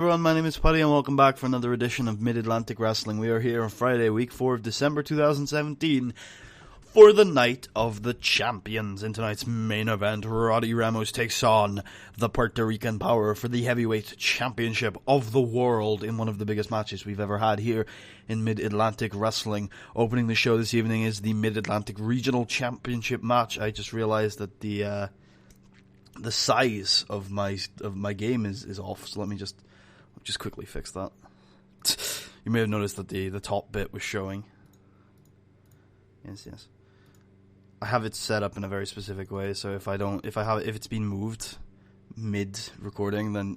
Everyone, my name is Putty and welcome back for another edition of Mid-Atlantic Wrestling. We are here on Friday, week 4 of December 2017 for the Night of the Champions. In tonight's main event, Roddy Ramos takes on the Puerto Rican Power for the Heavyweight Championship of the World in one of the biggest matches we've ever had here in Mid-Atlantic Wrestling. Opening the show this evening is the Mid-Atlantic Regional Championship match. I just realized that the size of my game is off, so let me just quickly fix that. You may have noticed that the top bit was showing. Yes. I have it set up in a very specific way, so if it's been moved mid recording, then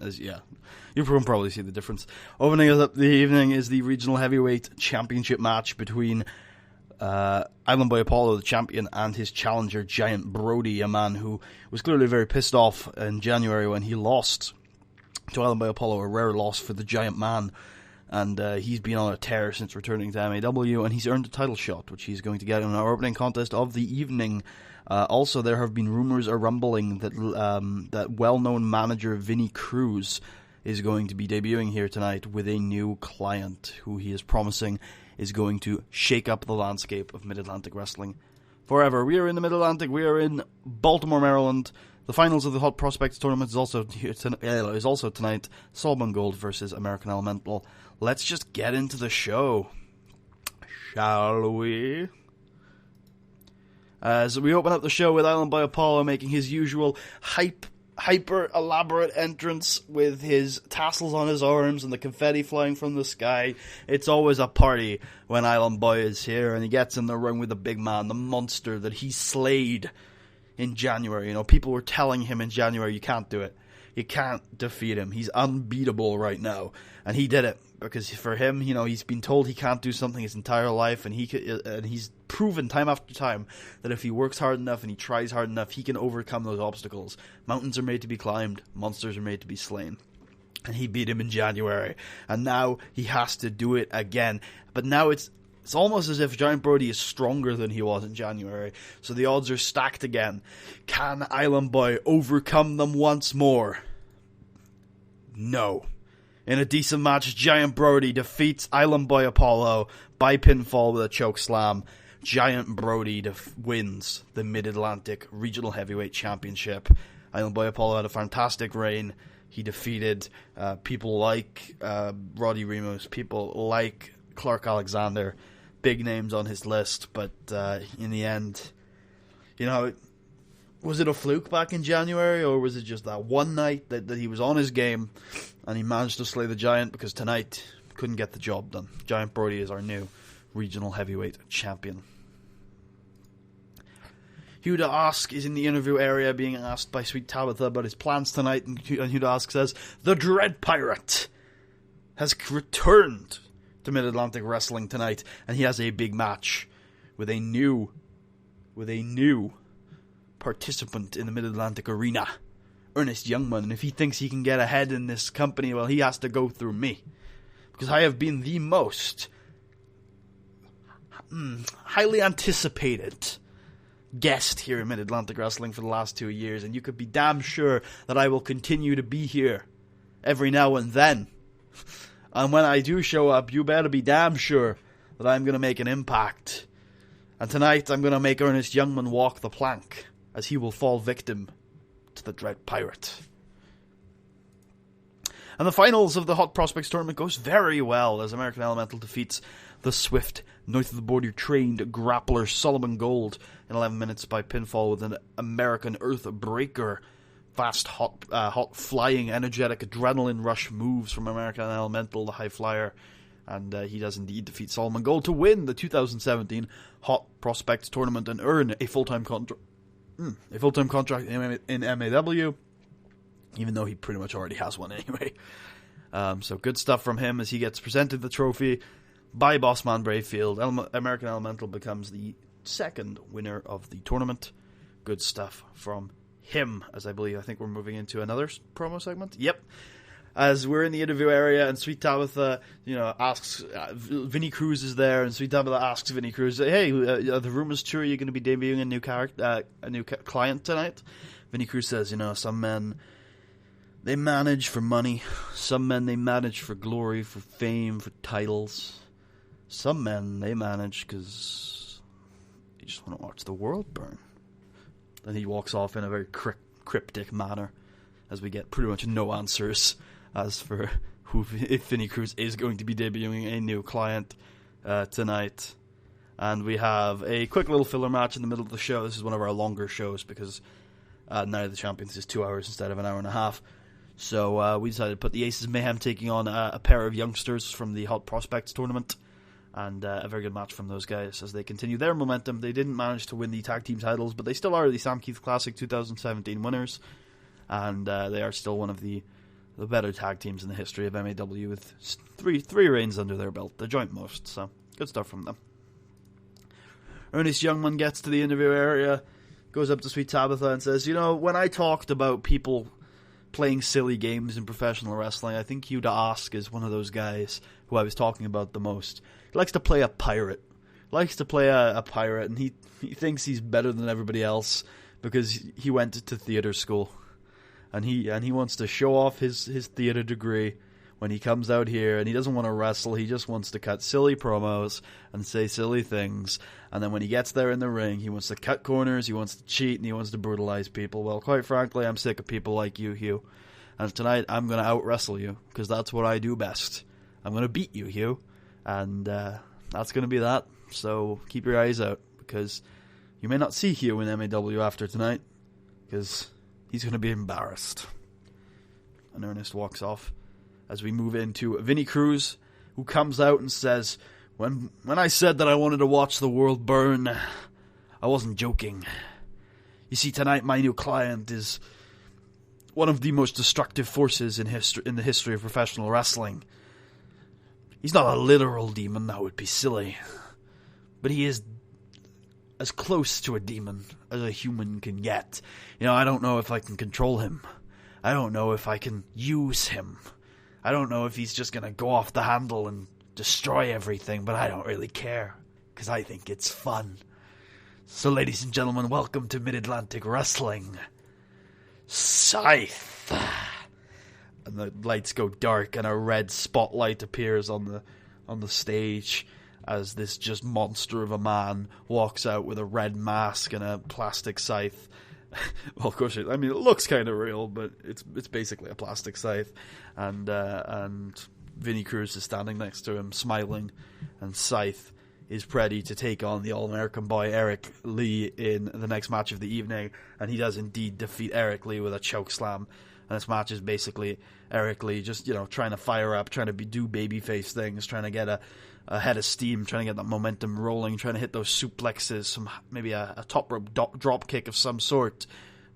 you can probably see the difference. Opening us up the evening is the Regional Heavyweight Championship match between Island Boy Apollo, the champion, and his challenger Giant Brody, a man who was clearly very pissed off in January when he lost to Island Boy Apollo, a rare loss for the Giant Man, and he's been on a tear since returning to MAW, and he's earned a title shot, which he's going to get in our opening contest of the evening. Also, there have been rumors rumbling that that well-known manager Vinnie Cruz is going to be debuting here tonight with a new client, who he is promising is going to shake up the landscape of Mid-Atlantic Wrestling forever. We are in the Mid-Atlantic, we are in Baltimore, Maryland. The finals of the Hot Prospects tournament is also tonight. Solomon Gold versus American Elemental. Let's just get into the show, shall we? As we open up the show with Island Boy Apollo making his usual hyper elaborate entrance with his tassels on his arms and the confetti flying from the sky. It's always a party when Island Boy is here, and he gets in the ring with the big man, the monster that he slayed in January. You know, people were telling him in January, you can't do it. You can't defeat him. He's unbeatable right now. And he did it. Because for him, you know, he's been told he can't do something his entire life, and he's proven time after time that if he works hard enough and he tries hard enough, he can overcome those obstacles. Mountains are made to be climbed. Monsters are made to be slain. And he beat him in January. And now he has to do it again. But now it's almost as if Giant Brody is stronger than he was in January. So the odds are stacked again. Can Island Boy overcome them once more? No. In a decent match, Giant Brody defeats Island Boy Apollo by pinfall with a choke slam. Giant Brody wins the Mid-Atlantic Regional Heavyweight Championship. Island Boy Apollo had a fantastic reign. He defeated people like Roddy Ramos, people like Clark Alexander, big names on his list, but in the end, you know, was it a fluke back in January, or was it just that one night that he was on his game and he managed to slay the Giant? Because tonight couldn't get the job done. Giant Brody is our new regional heavyweight champion. Huda Ask is in the interview area being asked by Sweet Tabitha about his plans tonight, and Huda Ask says, the Dread Pirate has returned to Mid-Atlantic Wrestling tonight, and he has a big match with a new participant in the Mid-Atlantic arena, Ernest Youngman. And if he thinks he can get ahead in this company, well, he has to go through me, because I have been the most highly anticipated guest here in Mid-Atlantic Wrestling for the last 2 years, and you could be damn sure that I will continue to be here every now and then. And when I do show up, you better be damn sure that I'm going to make an impact. And tonight, I'm going to make Ernest Youngman walk the plank, as he will fall victim to the Dread Pirate. And the finals of the Hot Prospects tournament goes very well, as American Elemental defeats the swift, north of the border trained grappler Solomon Gold in 11 minutes by pinfall with an American Earth Breaker. Fast, hot flying, energetic, adrenaline rush moves from American Elemental, the high flyer. And he does indeed defeat Solomon Gold to win the 2017 Hot Prospects tournament and earn a full-time contract in MAW, even though he pretty much already has one anyway. So good stuff from him as he gets presented the trophy by Bossman Brayfield. American Elemental becomes the second winner of the tournament. Good stuff from him, as I think we're moving into another promo segment. Yep. As we're in the interview area, and Sweet Tabitha, asks, Vinnie Cruz is there, and Sweet Tabitha asks Vinnie Cruz, "Hey, the rumors true? Are you going to be debuting a new client tonight?" Vinnie Cruz says, "Some men They manage for money. Some men, they manage for glory, for fame, for titles. Some men, they manage because they just want to watch the world burn. Then he walks off in a very cryptic manner, as we get pretty much no answers as for if Vinnie Cruz is going to be debuting a new client tonight. And we have a quick little filler match in the middle of the show. This is one of our longer shows because Night of the Champions is 2 hours instead of an hour and a half. So we decided to put the Aces of Mayhem taking on a pair of youngsters from the Hot Prospects tournament. And a very good match from those guys as they continue their momentum. They didn't manage to win the tag team titles, but they still are the Sam Keith Classic 2017 winners. And they are still one of the better tag teams in the history of MAW with three reigns under their belt. The joint most, so good stuff from them. Ernest Youngman gets to the interview area, goes up to Sweet Tabitha and says, you know, when I talked about people playing silly games in professional wrestling, I think Yuta Ask is one of those guys who I was talking about the most. He likes to play a pirate. And he thinks he's better than everybody else because he went to theater school. And he wants to show off his theater degree when he comes out here, and he doesn't want to wrestle. He just wants to cut silly promos and say silly things. And then when he gets there in the ring, he wants to cut corners, he wants to cheat, and he wants to brutalize people. Well, quite frankly, I'm sick of people like you, Hugh. And tonight, I'm going to out-wrestle you, because that's what I do best. I'm going to beat you, Hugh. And that's going to be that. So keep your eyes out, because you may not see Hugh in MAW after tonight, because he's going to be embarrassed. And Ernest walks off as we move into Vinnie Cruz, who comes out and says, When I said that I wanted to watch the world burn, I wasn't joking. You see, tonight my new client is one of the most destructive forces in the history of professional wrestling. He's not a literal demon, that would be silly. But he is as close to a demon as a human can get. You know, I don't know if I can control him. I don't know if I can use him. I don't know if he's just going to go off the handle and destroy everything, but I don't really care, because I think it's fun. So, ladies and gentlemen, welcome to Mid-Atlantic Wrestling. Scythe. And the lights go dark, and a red spotlight appears on the stage as this just monster of a man walks out with a red mask and a plastic scythe. Well, of course, it looks kind of real, but it's basically a plastic scythe. And Vinnie Cruz is standing next to him, smiling, and Scythe is ready to take on the All-American boy Eric Lee in the next match of the evening, and he does indeed defeat Eric Lee with a choke slam. And this match is basically Eric Lee just, trying to fire up, trying to do babyface things, trying to get a head of steam, trying to get that momentum rolling, trying to hit those suplexes, maybe a top rope drop kick of some sort.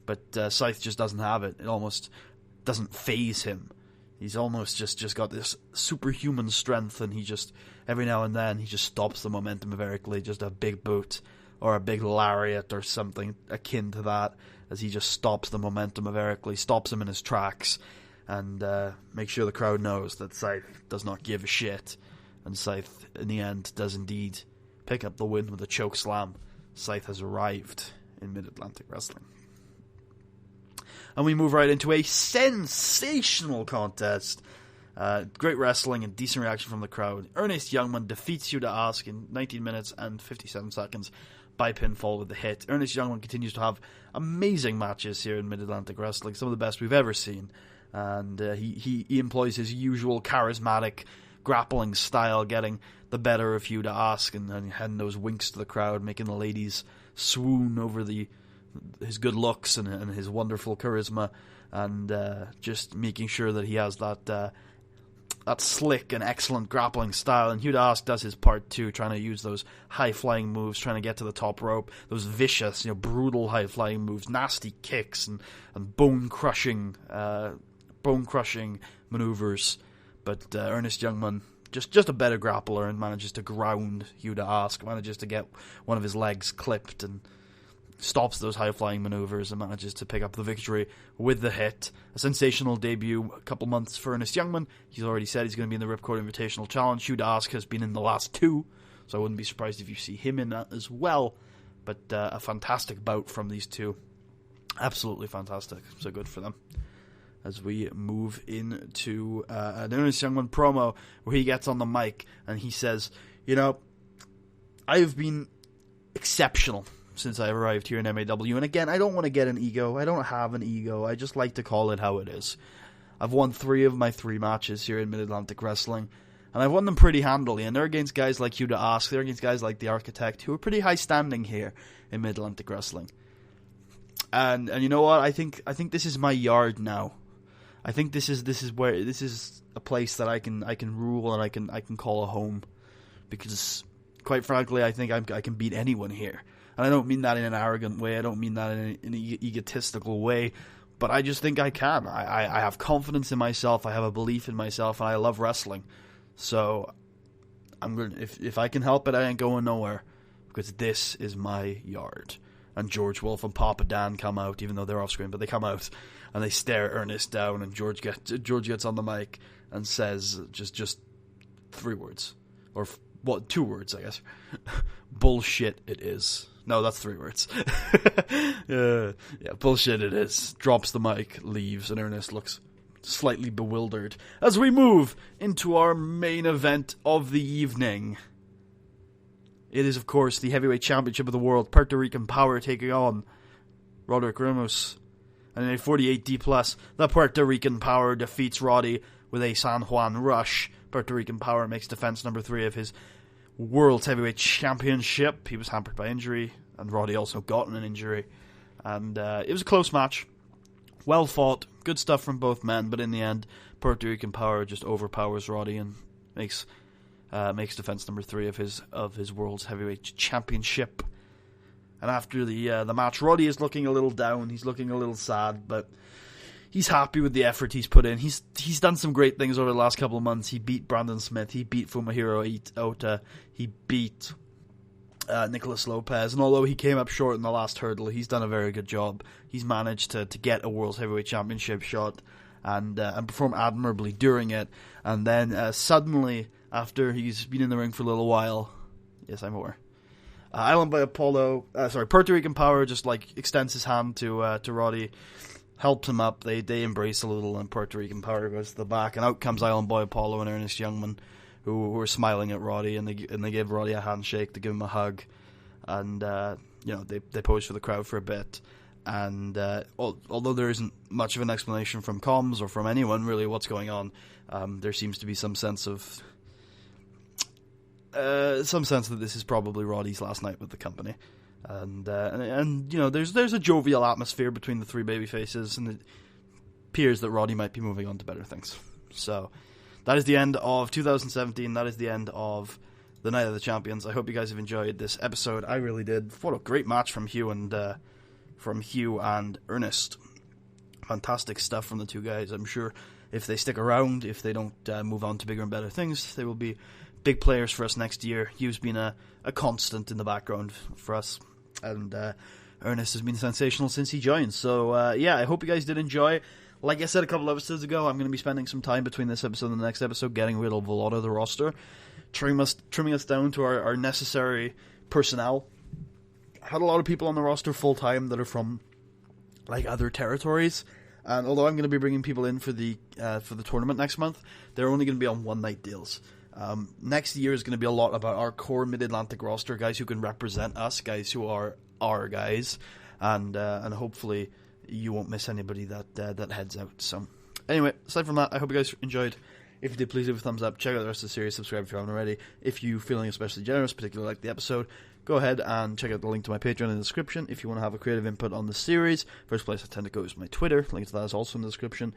But Scythe just doesn't have it. It almost doesn't phase him. He's almost just got this superhuman strength, and he just, every now and then, he just stops the momentum of Eric Lee. Just a big boot or a big lariat or something akin to that, as he just stops the momentum of Eric Lee, stops him in his tracks, and makes sure the crowd knows that Scythe does not give a shit. And Scythe, in the end, does indeed pick up the win with a choke slam. Scythe has arrived in Mid-Atlantic Wrestling. And we move right into a sensational contest. Great wrestling and decent reaction from the crowd. Ernest Youngman defeats Yuta Ask in 19 minutes and 57 seconds by pinfall with the hit. Ernest Youngman continues to have amazing matches here in Mid-Atlantic Wrestling, some of the best we've ever seen. And he employs his usual charismatic grappling style, getting the better of Yuta Ask and having those winks to the crowd, making the ladies swoon over his good looks and his wonderful charisma, and just making sure that he has that slick and excellent grappling style. And Yuta Ask does his part too, trying to use those high-flying moves, trying to get to the top rope, those vicious, brutal high-flying moves, nasty kicks and bone-crushing maneuvers. But Ernest Youngman, just a better grappler, and manages to ground Yuta Ask, manages to get one of his legs clipped and stops those high-flying maneuvers and manages to pick up the victory with the hit. A sensational debut a couple months for Ernest Youngman. He's already said he's going to be in the Ripcord Invitational Challenge. Yuta Ask has been in the last two, so I wouldn't be surprised if you see him in that as well. But a fantastic bout from these two. Absolutely fantastic. So good for them. as we move into an Ernest Youngman promo where he gets on the mic and he says, I've been exceptional since I arrived here in MAW. And again, I don't want to get an ego. I don't have an ego. I just like to call it how it is. I've won 3 of my 3 matches here in Mid-Atlantic Wrestling. And I've won them pretty handily. And they're against guys like Hugh to Ask. They're against guys like The Architect, who are pretty high standing here in Mid-Atlantic Wrestling. And you know what? I think this is my yard now. I think this is a place that I can rule and I can call a home. Because quite frankly, I think I can beat anyone here. And I don't mean that in an arrogant way. I don't mean that in an egotistical way. But I just think I can. I have confidence in myself. I have a belief in myself. And I love wrestling. So I'm going. If I can help it, I ain't going nowhere. Because this is my yard. And George Wolf and Papa Dan come out, even though they're off screen. But they come out and they stare Ernest down. And George gets on the mic and says just 3 words. Or 2 words, I guess. Bullshit it is. No, that's 3 words. Yeah, bullshit it is. Drops the mic, leaves, and Ernest looks slightly bewildered as we move into our main event of the evening. It is, of course, the Heavyweight Championship of the World. Puerto Rican Power taking on Roderick Ramos. And in a 48D+, the Puerto Rican Power defeats Roddy with a San Juan Rush. Puerto Rican Power makes defense number 3 of his World Heavyweight Championship. He was hampered by injury, and Roddy also got an injury. And it was a close match. Well fought, good stuff from both men, but in the end, Puerto Rican Power just overpowers Roddy and makes defense number 3 of his World Heavyweight Championship. And after the match, Roddy is looking a little down. He's looking a little sad, but he's happy with the effort he's put in. He's done some great things over the last couple of months. He beat Brandon Smith. He beat Fumihiro Ota. He beat Nicholas Lopez. And although he came up short in the last hurdle, he's done a very good job. He's managed to get a World Heavyweight Championship shot and perform admirably during it. And then suddenly, after he's been in the ring for a little while, yes, I'm aware, Puerto Rican Power just extends his hand to Roddy, helps him up. They embrace a little, and Puerto Rican Power goes to the back, and out comes Island Boy Apollo and Ernest Youngman, who are smiling at Roddy, and they give Roddy a handshake to give him a hug, and they pose for the crowd for a bit, and although there isn't much of an explanation from comms or from anyone really what's going on, there seems to be some sense that this is probably Roddy's last night with the company. And there's a jovial atmosphere between the 3 baby faces, and it appears that Roddy might be moving on to better things. So that is the end of 2017. That is the end of the Night of the Champions. I hope you guys have enjoyed this episode. I really did. What a great match from Hugh and Ernest. Fantastic stuff from the 2 guys. I'm sure if they stick around, if they don't move on to bigger and better things, they will be big players for us next year. Hugh's been a constant in the background for us, and Ernest has been sensational since he joined. So I hope you guys did enjoy. Like I said a couple episodes ago, I'm going to be spending some time between this episode and the next episode getting rid of a lot of the roster, trimming us down to our necessary personnel. I had a lot of people on the roster full time that are from other territories, and although I'm going to be bringing people in for the tournament next month, they're only going to be on 1-night deals. Next year is going to be a lot about our core Mid-Atlantic roster, guys who can represent us, guys who are our guys, and hopefully you won't miss anybody that heads out. So anyway, aside from that, I hope you guys enjoyed. If you did, please leave a thumbs up, check out the rest of the series, subscribe if you haven't already. If you're feeling especially generous, particularly like the episode, go ahead and check out the link to my Patreon in the description if you want to have a creative input on the series. First place I tend to go is my Twitter, link to that is also in the description.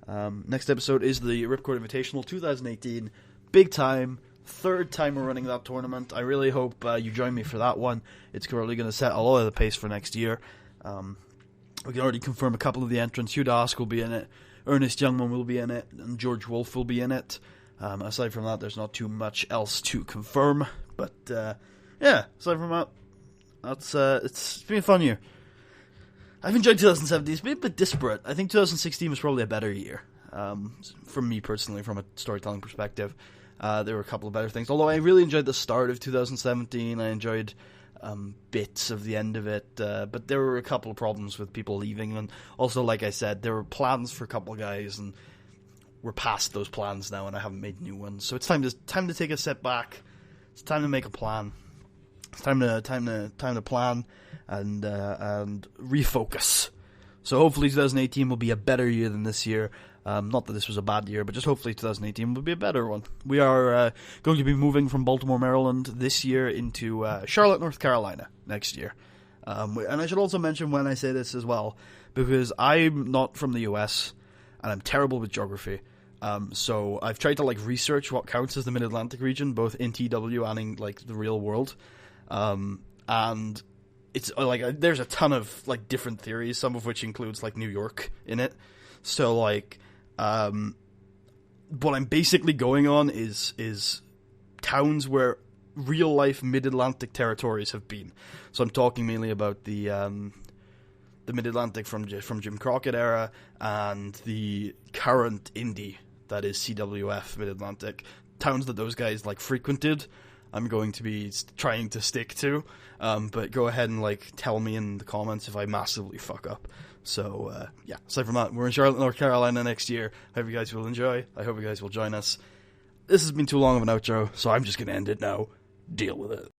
Next episode is the Ripcord Invitational 2018. Big time, 3rd time we're running that tournament. I really hope you join me for that one. It's currently going to set a lot of the pace for next year. We can already confirm a couple of the entrants. Hugh Dask will be in it, Ernest Youngman will be in it, and George Wolf will be in it. Aside from that, there's not too much else to confirm. But aside from that, it's been a fun year. I've enjoyed 2017. It's been a bit disparate. I think 2016 was probably a better year. From me personally, from a storytelling perspective. There were a couple of better things. Although I really enjoyed the start of 2017. I enjoyed bits of the end of it, but there were a couple of problems with people leaving, and also, like I said, there were plans for a couple of guys, and we're past those plans now, and I haven't made new ones. So it's time to take a step back. It's time to make a plan. It's time to plan and refocus. So hopefully 2018 will be a better year than this year. Not that this was a bad year, but just hopefully 2018 will be a better one. We are going to be moving from Baltimore, Maryland this year into Charlotte, North Carolina next year. And I should also mention when I say this as well, because I'm not from the US and I'm terrible with geography. So I've tried to research what counts as the Mid-Atlantic region, both in TW and in the real world. And it's there's a ton of different theories, some of which includes New York in it. So what I'm basically going on is towns where real life Mid-Atlantic territories have been. So I'm talking mainly about the Mid-Atlantic from Jim Crockett era and the current Indy that is CWF Mid-Atlantic, towns that those guys frequented. I'm going to be trying to stick to, but go ahead and tell me in the comments if I massively fuck up. So yeah, aside from that, we're in Charlotte, North Carolina next year. I hope you guys will enjoy. I hope you guys will join us. This has been too long of an outro, so I'm just going to end it now. Deal with it.